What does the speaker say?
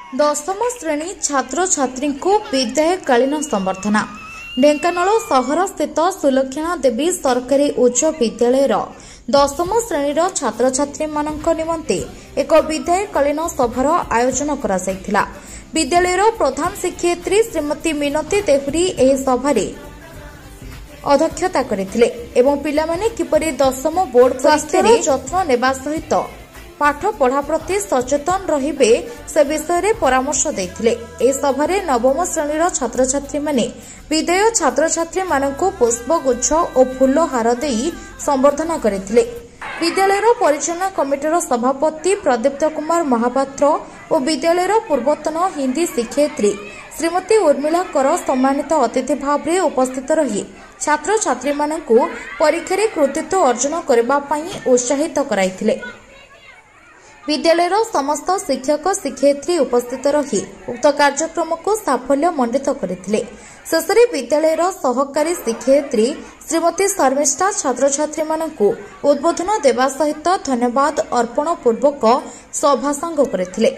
दशम श्रेणी छात्र छात्री को विद्याकालीन संबर्धना। ढेंकानाल सहर स्थित सुलक्षणा देवी सरकारी उच्च विद्यालय दशम श्रेणी छात्र छात्री निमंते एक विद्याकालीन सभार आयोजन करा। विद्यालय प्रधान शिक्षयित्री श्रीमती मिनती देहुरी एही सभारे अध्यक्षता करथिले एवं पिलामाने किपरि दशम बोर्ड स्वास्थ्य जत्न नेबा सहित पाठ पढ़ा प्रति सचेतन रहिबे से विषय रे परामर्श देथिले। ए सभारे नवम श्रेणीर छात्र छात्री माने विद्यालय छात्र छात्री मानकु पुष्पगुच्छ और फूल हार देई संबर्धना करथिले। विद्यालयर परिचालना कमिटीर सभापति प्रदीप्त कुमार महापात्र और विद्यालयर पूर्वतन हिंदी शिक्षयित्री श्रीमती उर्मिला कर सम्मानित अतिथि भाव में उपस्थित रही छात्र छात्री मानकु परीक्षा कृतित्व अर्जन करबा पई उत्साहित कराइथिले। विद्यालयर समस्त शिक्षक शिक्षयित्री उपस्थित रही उक्त कार्यक्रम को साफल्य मंडित करथिले। शेषरे विद्यालयर सहकारी शिक्षयित्री श्रीमती शर्मिष्ठा छात्र छात्री मानकु उद्बोधन देवा सहित धन्यवाद अर्पण पूर्वक सभासंग करथिले।